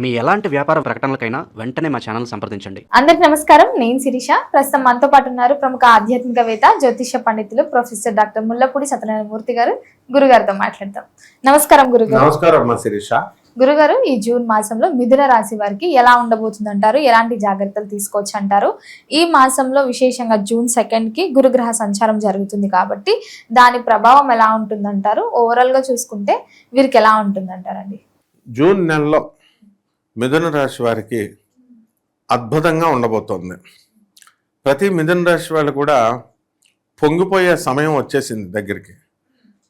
మీ ఎలాంటి వ్యాపార ప్రకటనలకైనా వెంటనే మా ఛానల్ సంప్రదించండి. అందరికి నమస్కారం, నేను శిరీష. ప్రస్తుతం మనతో పాటు ఉన్నారు ప్రముఖ ఆధ్యాత్మికవేత్త, జ్యోతిష పండితులు ప్రొఫెసర్ డాక్టర్ ముల్లపూడి సత్యనారాయణమూర్తి గారు. గురుగారితో మాట్లాడతాం. నమస్కారం గురుగారు. నమస్కారం శిరీష. గురుగారు, ఈ జూన్ మాసంలో మిథున రాశి వారికి ఎలా ఉండబోతుంది అంటారు? ఎలాంటి జాగ్రత్తలు తీసుకోవచ్చు అంటారు? ఈ మాసంలో విశేషంగా జూన్ 2 కి గురుగ్రహ సంచారం జరుగుతుంది కాబట్టి దాని ప్రభావం ఎలా ఉంటుందంటారు? ఓవరాల్ గా చూసుకుంటే వీరికి ఎలా ఉంటుందంటారండి? జూన్ నెలలో మిథున రాశి వారికి అద్భుతంగా ఉండబోతోంది. ప్రతి మిథున రాశి వాళ్ళు కూడా పొంగిపోయే సమయం వచ్చేసింది దగ్గరికి.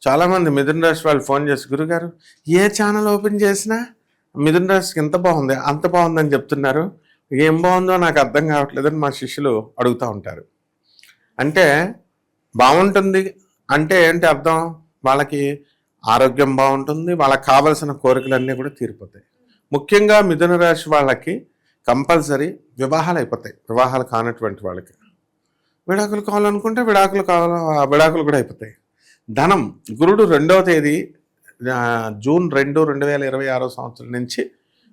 చాలామంది మిథున రాశి వాళ్ళు ఫోన్ చేసి, గురుగారు ఏ ఛానల్ ఓపెన్ చేసినా మిథున రాశికి ఎంత బాగుంది అంత బాగుందని చెప్తున్నారు, ఏం బాగుందో నాకు అర్థం కావట్లేదని మా శిష్యులు అడుగుతూ ఉంటారు. అంటే బాగుంటుంది అంటే ఏంటి అర్థం? వాళ్ళకి ఆరోగ్యం బాగుంటుంది, వాళ్ళకి కావలసిన కోరికలన్నీ కూడా తీరిపోతాయి. ముఖ్యంగా మిథున రాశి వాళ్ళకి కంపల్సరీ వివాహాలు అయిపోతాయి. వివాహాలు కానటువంటి వాళ్ళకి విడాకులు కావాలనుకుంటే విడాకులు కూడా అయిపోతాయి. ధనం, గురుడు 2వ తేదీ జూన్ 2, 2026 సంవత్సరం నుంచి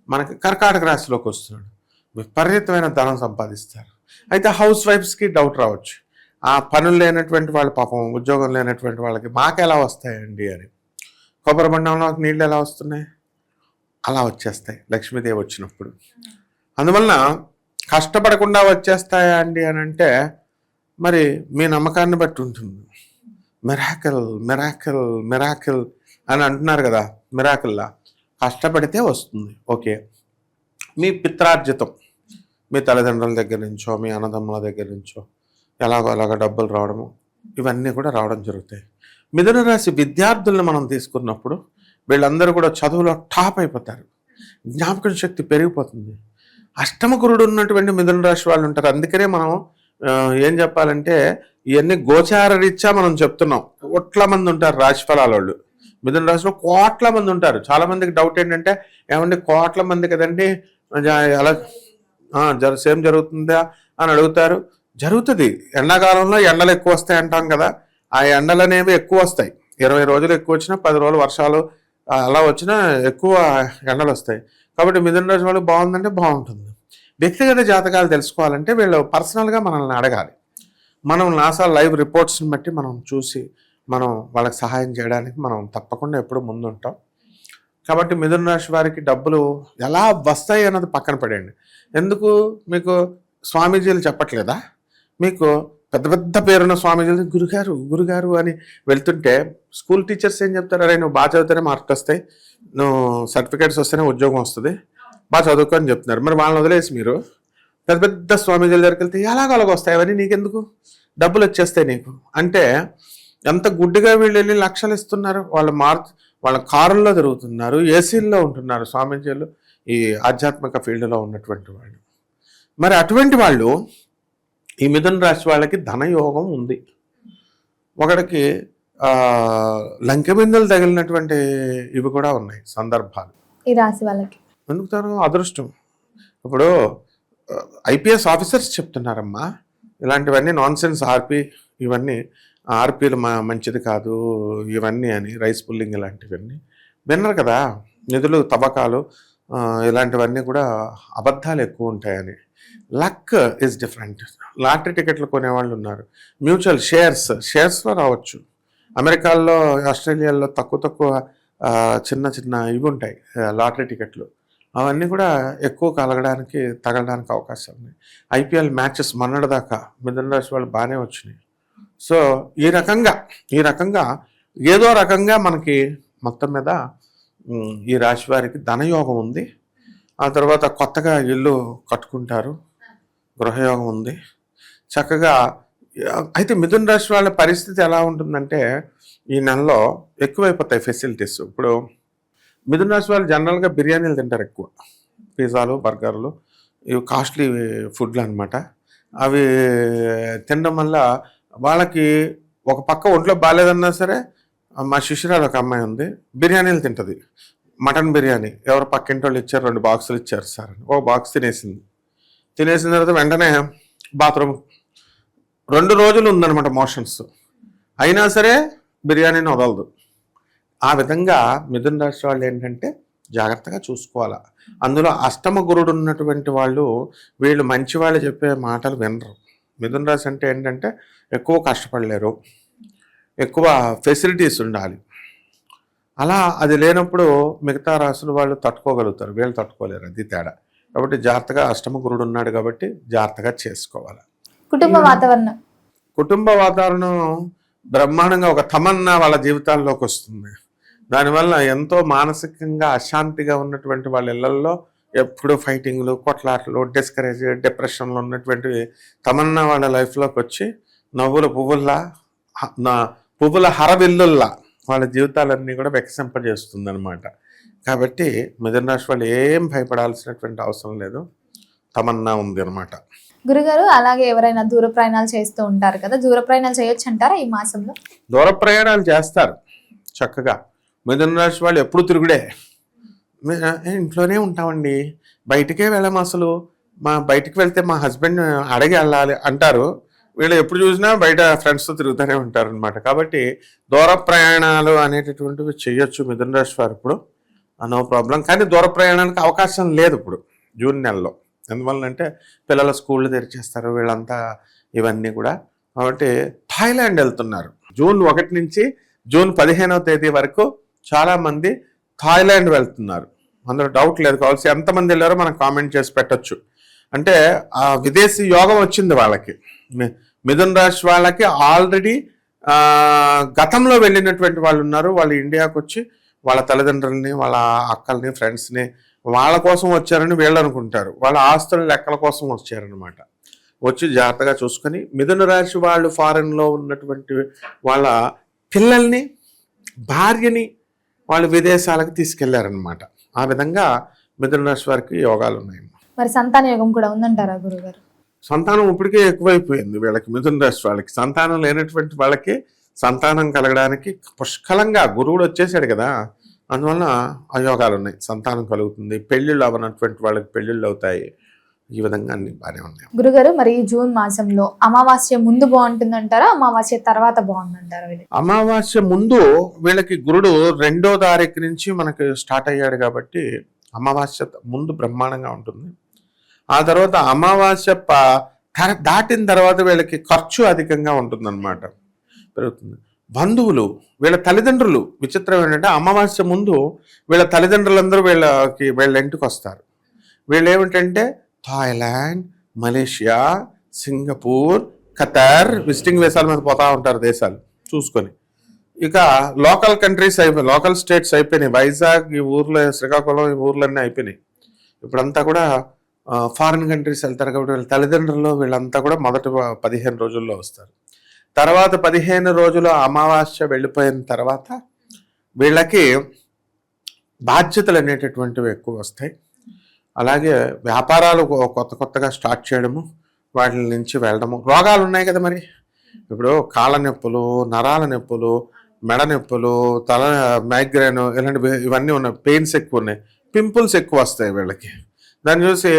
మనకి కర్కాటక రాశిలోకి వస్తున్నాడు. విపరీతమైన ధనం సంపాదిస్తారు. అయితే హౌస్ వైఫ్స్కి డౌట్ రావచ్చు, ఆ పనులు లేనటువంటి వాళ్ళు, పాపం ఉద్యోగం లేనటువంటి వాళ్ళకి మాకు ఎలా వస్తాయండి అని. కొబ్బరి బండంలో నీళ్ళు ఎలా వస్తున్నాయి అలా వచ్చేస్తాయి లక్ష్మీదేవి వచ్చినప్పుడు. అందువలన కష్టపడకుండా వచ్చేస్తాయా అండి అని అంటే మరి మీ నమ్మకాన్ని బట్టి ఉంటుంది. మిరాకిల్ మిరాకిల్ మిరాకిల్ అని అంటున్నారు కదా, మిరాకిల్లా కష్టపడితే వస్తుంది. ఓకే, మీ పిత్రార్జితం, మీ తల్లిదండ్రుల దగ్గర నుంచో మీ అన్నదమ్ముల దగ్గర నుంచో ఎలాగో డబ్బులు రావడము, ఇవన్నీ కూడా రావడం జరుగుతాయి. మిథున రాశి విద్యార్థులను మనం తీసుకున్నప్పుడు వీళ్ళందరూ కూడా చదువులో టాప్ అయిపోతారు. జ్ఞాపకం శక్తి పెరిగిపోతుంది. అష్టమ గురుడు ఉన్నటువంటి మిథున రాశి వాళ్ళు ఉంటారు. అందుకనే మనం ఏం చెప్పాలంటే ఇవన్నీ గోచార రీత్యా మనం చెప్తున్నాం. కోట్ల మంది ఉంటారు రాశి ఫలాల వాళ్ళు. మిథున రాశిలో కోట్ల మంది ఉంటారు. చాలా మందికి డౌట్ ఏంటంటే, ఏమండి కోట్ల మంది కదండి అలా సేమ్ జరుగుతుందా అని అడుగుతారు. జరుగుతుంది. ఎండాకాలంలో ఎండలు ఎక్కువ వస్తాయి అంటాం కదా, ఆ ఎండలు అనేవి ఎక్కువ వస్తాయి. 20 రోజులు ఎక్కువ వచ్చినా 10 రోజులు వర్షాలు అలా వచ్చినా ఎక్కువ ఎండలు వస్తాయి. కాబట్టి మిథున రాశి వాళ్ళు బాగుందంటే బాగుంటుంది. వ్యక్తిగత జాతకాలు తెలుసుకోవాలంటే వీళ్ళు పర్సనల్గా మనల్ని అడగాలి. మనం నాసా లైవ్ రిపోర్ట్స్ని బట్టి మనం చూసి మనం వాళ్ళకి సహాయం చేయడానికి మనం తప్పకుండా ఎప్పుడు ముందుంటాం. కాబట్టి మిథున రాశి వారికి డబ్బులు ఎలా వస్తాయి అన్నది పక్కన పడేయండి. ఎందుకు మీకు స్వామీజీలు చెప్పట్లేదా? మీకు పెద్ద పెద్ద పేరున్న స్వామీజీలు గురుగారు అని వెళ్తుంటే స్కూల్ టీచర్స్ ఏం చెప్తారు? అరే నువ్వు బాగా చదివితేనే మార్కులు వస్తాయి, నువ్వు సర్టిఫికేట్స్ వస్తేనే ఉద్యోగం వస్తుంది, బాగా చదువుకో అని చెప్తున్నారు. మరి వాళ్ళని వదిలేసి మీరు పెద్ద పెద్ద స్వామీజీల దగ్గరికి వెళ్తే అలాగ వస్తాయి అవన్నీ, నీకెందుకు, డబ్బులు వచ్చేస్తాయి నీకు అంటే ఎంత గుడ్డిగా వీళ్ళు వెళ్ళి లక్షలు ఇస్తున్నారు. వాళ్ళ కారుల్లో తిరుగుతున్నారు, ఏసీల్లో ఉంటున్నారు స్వామీజీలు, ఈ ఆధ్యాత్మిక ఫీల్డ్లో ఉన్నటువంటి వాళ్ళు. మరి అటువంటి వాళ్ళు, ఈ మిథున రాశి వాళ్ళకి ధనయోగం ఉంది. ఒకడికి లంకెబిందెలు తగిలినటువంటి ఇవి కూడా ఉన్నాయి సందర్భాలు ఈ రాశి వాళ్ళకి. ఎందుకు అదృష్టం. ఇప్పుడు ఐపీఎస్ ఆఫీసర్స్ చెప్తున్నారమ్మా, ఇలాంటివన్నీ నాన్సెన్స్, ఇవన్నీ ఆర్పీలు మంచిది కాదు ఇవన్నీ అని, రైస్ పుల్లింగ్ ఇలాంటివన్నీ విన్నారు కదా. నిధులు తవ్వకాలు ఇలాంటివన్నీ కూడా అబద్ధాలు ఎక్కువ ఉంటాయని. Luck is different. లాటరీ టికెట్లు కొనేవాళ్ళు ఉన్నారు. మ్యూచువల్ షేర్స్లో రావచ్చు. అమెరికాలో, ఆస్ట్రేలియాలో తక్కువ చిన్న ఇవి ఉంటాయి లాటరీ టికెట్లు. అవన్నీ కూడా ఎక్కువ తగలడానికి అవకాశం ఉంది. ఐపీఎల్ మ్యాచెస్ మొన్నటిదాకా మిథున రాశి వాళ్ళు బాగానే వచ్చినాయి. సో ఈ రకంగా ఏదో రకంగా మనకి మొత్తం మీద ఈ రాశి వారికి ధనయోగం ఉంది. ఆ తర్వాత కొత్తగా ఇల్లు కట్టుకుంటారు, గృహయోగం ఉంది చక్కగా. అయితే మిథున రాశి వాళ్ళ పరిస్థితి ఎలా ఉంటుందంటే ఈ నెలలో ఎక్కువైపోతాయి ఫెసిలిటీస్. ఇప్పుడు మిథున రాశి వాళ్ళు జనరల్గా బిర్యానీలు తింటారు ఎక్కువ, పిజ్జాలు, బర్గర్లు, ఇవి కాస్ట్లీ ఫుడ్లు అనమాట. అవి తినడం వల్ల వాళ్ళకి ఒక పక్క ఒంట్లో బాగాలేదన్నా సరే, మా శిష్యురాలు ఒక అమ్మాయి ఉంది, బిర్యానీలు తింటుంది. మటన్ బిర్యానీ ఎవరు పక్కింటి వాళ్ళు ఇచ్చారు, 2 బాక్సులు ఇచ్చారు సార్ అని, ఒక బాక్స్ తినేసిన తర్వాత వెంటనే బాత్రూమ్ 2 రోజులు ఉందన్నమాట మోషన్స్, అయినా సరే బిర్యానీని వదలదు. ఆ విధంగా మిథున రాశి వాళ్ళు ఏంటంటే జాగ్రత్తగా చూసుకోవాలా. అందులో అష్టమ గురుడు ఉన్నటువంటి వాళ్ళు వీళ్ళు మంచి వాళ్ళు చెప్పే మాటలు వినరు. మిథున రాశి అంటే ఏంటంటే ఎక్కువ కష్టపడలేరు, ఎక్కువ ఫెసిలిటీస్ ఉండాలి. అలా అది లేనప్పుడు మిగతా రాసుల వాళ్ళు తట్టుకోగలుగుతారు, వీళ్ళు తట్టుకోలేరు, అది తేడా. కాబట్టి జాగ్రత్తగా అష్టమ గురుడు ఉన్నాడు కాబట్టి జాగ్రత్తగా చేసుకోవాలి. కుటుంబ వాతావరణం బ్రహ్మాండంగా ఒక తమన్నా వాళ్ళ జీవితాల్లోకి వస్తుంది. దానివల్ల ఎంతో మానసికంగా అశాంతిగా ఉన్నటువంటి వాళ్ళ ఇళ్లలో ఎప్పుడు ఫైటింగ్లు, కొట్లాటలు, డిస్కరేజ్, డిప్రెషన్లో ఉన్నటువంటి తమన్నా వాళ్ళ లైఫ్లోకి వచ్చి పువ్వుల హరవిల్లుల్లా వాళ్ళ జీవితాలన్నీ కూడా వికసింపజేస్తుంది అనమాట. కాబట్టి మిథున రాశి వాళ్ళు ఏం భయపడాల్సినటువంటి అవసరం లేదు, తమన్నా ఉంది అనమాట. గురుగారు, అలాగే ఎవరైనా దూర ప్రయాణాలు చేస్తూ ఉంటారు కదా, దూర ప్రయాణాలు చేయొచ్చు అంటారా ఈ మాసంలో? దూర ప్రయాణాలు చేస్తారు చక్కగా. మిథున రాశి వాళ్ళు ఎప్పుడు తిరుగుడే, ఇంట్లోనే ఉంటామండి, బయటికే వెళ్ళాము, అసలు బయటికి వెళ్తే మా హస్బెండ్ అడిగి వెళ్ళాలి అంటారు. వీళ్ళు ఎప్పుడు చూసినా బయట ఫ్రెండ్స్తో తిరుగుతూనే ఉంటారు అనమాట. కాబట్టి దూర ప్రయాణాలు అనేటటువంటివి చేయొచ్చు మిథున రాశి వారు ఇప్పుడు, నో ప్రాబ్లం. కానీ దూర ప్రయాణానికి అవకాశం లేదు ఇప్పుడు జూన్ నెలలో. ఎందువల్లంటే పిల్లల స్కూళ్ళు తెరిచేస్తారు వీళ్ళంతా, ఇవన్నీ కూడా. కాబట్టి థాయిలాండ్ వెళ్తున్నారు. జూన్ 1 నుంచి జూన్ 15వ తేదీ వరకు చాలామంది థాయిలాండ్ వెళ్తున్నారు. అందులో డౌట్ లేదు. కావాల్సి ఎంతమంది వెళ్ళారో మనం కామెంట్ చేసి పెట్టచ్చు. అంటే ఆ విదేశీ యోగం వచ్చింది వాళ్ళకి. మిథున రాశి వాళ్ళకి ఆల్రెడీ గతంలో వెళ్ళినటువంటి వాళ్ళు ఉన్నారు. వాళ్ళు ఇండియాకు వచ్చి వాళ్ళ తల్లిదండ్రులని, వాళ్ళ అక్కల్ని, ఫ్రెండ్స్ని వాళ్ళ కోసం వచ్చారని వీళ్ళు అనుకుంటారు. వాళ్ళ ఆస్తుల లెక్కల కోసం వచ్చారనమాట. వచ్చి జాగ్రత్తగా చూసుకొని మిథున రాశి వాళ్ళు ఫారెన్లో ఉన్నటువంటి వాళ్ళ పిల్లల్ని, భార్యని వాళ్ళు విదేశాలకు తీసుకెళ్లారనమాట. ఆ విధంగా మిథున రాశి వారికి యోగాలు ఉన్నాయి. మరి సంతాన యోగం కూడా ఉందంటారా గురుగారు? సంతానం ఇప్పటికే ఎక్కువైపోయింది వీళ్ళకి. మిథున రాశి వాళ్ళకి సంతానం లేనటువంటి వాళ్ళకి సంతానం కలగడానికి పుష్కలంగా గురువుడు వచ్చేసాడు కదా, అందువలన అయోగాలు ఉన్నాయి. సంతానం కలుగుతుంది, పెళ్ళిళ్ళు అవ్వనటువంటి వాళ్ళకి పెళ్ళిళ్ళు అవుతాయి. ఈ విధంగా అన్ని బాగానే ఉన్నాయి. గురుగారు, మరి ఈ జూన్ మాసంలో అమావాస్య ముందు బాగుంటుందంటారా, అమావాస్య తర్వాత బాగుందంటారా? అమావాస్య ముందు వీళ్ళకి గురుడు 2వ తారీఖు నుంచి మనకి స్టార్ట్ అయ్యాడు కాబట్టి అమావాస్య ముందు బ్రహ్మాండంగా ఉంటుంది. ఆ తర్వాత అమావాస్య దాటిన తర్వాత వీళ్ళకి ఖర్చు అధికంగా ఉంటుందన్నమాట, పెరుగుతుంది. బంధువులు, వీళ్ళ తల్లిదండ్రులు, విచిత్రం ఏంటంటే అమావాస్య ముందు వీళ్ళ తల్లిదండ్రులందరూ వీళ్ళ ఇంటికి వస్తారు. వీళ్ళు ఏమిటంటే Thailand, Malaysia, Singapore, Qatar visiting వీసాల మీద పోతా ఉంటారు దేశాలు చూసుకొని. ఇక లోకల్ కంట్రీస్ లోకల్ స్టేట్స్ అయిపోయినాయి. వైజాగ్ ఈ ఊర్లో, శ్రీకాకుళం ఈ ఊర్లన్నీ అయిపోయినాయి. ఇప్పుడంతా కూడా ఫారిన్ కంట్రీస్ వెళ్తారు. కాబట్టి వీళ్ళ తల్లిదండ్రులు వీళ్ళంతా కూడా మొదటి 15 రోజుల్లో వస్తారు. తర్వాత 15 రోజులు అమావాస్య వెళ్ళిపోయిన తర్వాత వీళ్ళకి బాధ్యతలు అనేటటువంటివి ఎక్కువ వస్తాయి. అలాగే వ్యాపారాలు కొత్తగా స్టార్ట్ చేయడము, వాటి నుంచి వెళ్ళడము. రోగాలు ఉన్నాయి కదా మరి, ఇప్పుడు కాళ్ళ నొప్పులు, నరాల నొప్పులు, మెడ నొప్పులు, తల మైగ్రేన్, ఇవన్నీ ఉన్నాయి. పెయిన్స్ ఎక్కువ ఉన్నాయి, పింపుల్స్ ఎక్కువ వస్తాయి వీళ్ళకి. దాన్ని చూసి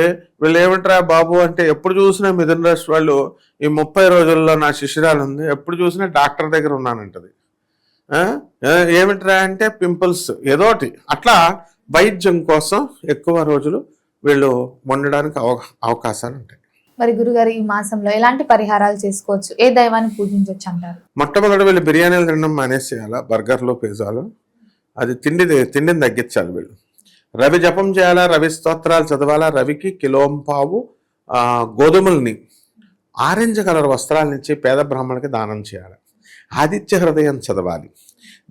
వీళ్ళు ఏమంటారా బాబు అంటే, ఎప్పుడు చూసినా మిథున రాశి వాళ్ళు ఈ 30 రోజుల్లో నా శిష్యురాలు ఉంది, ఎప్పుడు చూసినా డాక్టర్ దగ్గర ఉన్నానంటది. ఏమిట్రా అంటే పింపుల్స్ ఏదోటి. అట్లా వైద్యం కోసం ఎక్కువ రోజులు వీళ్ళు ఉండడానికి అవకాశాలు ఉంటాయి. మరి గురుగారు, ఈ మాసంలో ఎలాంటి పరిహారాలు చేసుకోవచ్చు, ఏ దైవాన్ని పూజించవచ్చు అంటారు? మొట్టమొదటి వీళ్ళు బిర్యానీలు తినడం మానేసేయాలా, బర్గర్లు, పిజ్జాలు. అది తిండిని తగ్గించాలి. వీళ్ళు రవి జపం చేయాలా, రవి స్తోత్రాలు చదవాలా, రవికి కిలోంపావు గోధుమల్ని, ఆరెంజ్ కలర్ వస్త్రాలనిచ్చి పేద బ్రాహ్మణులకి దానం చేయాలి. ఆదిత్య హృదయం చదవాలి.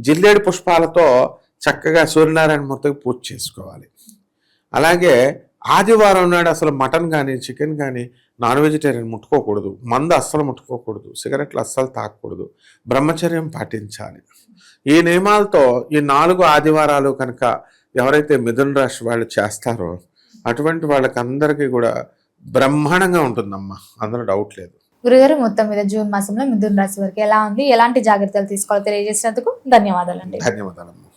జిల్లేడు పుష్పాలతో చక్కగా సూర్యనారాయణ మూర్తికి పూజ చేసుకోవాలి. అలాగే ఆదివారం నాడు అసలు మటన్ కానీ, చికెన్ కానీ, నాన్ వెజిటేరియన్ ముట్టుకోకూడదు, మందు అస్సలు ముట్టుకోకూడదు, సిగరెట్లు అస్సలు తాకూడదు, బ్రహ్మచర్యం పాటించాలి. ఈ నియమాలతో ఈ 4 ఆదివారాలు కనుక ఎవరైతే మిథున రాశి వాళ్ళు చేస్తారో అటువంటి వాళ్ళకి అందరికీ కూడా బ్రహ్మాండంగా ఉంటుందమ్మా, అందులో డౌట్ లేదు. గురుగారు, మొత్తం మీద జూన్ మాసంలో మిథున రాశి వారికి ఎలా ఉంది, ఎలాంటి జాగ్రత్తలు తీసుకోవాలో తెలియజేసినందుకు ధన్యవాదాలండి. ధన్యవాదాలమ్మా.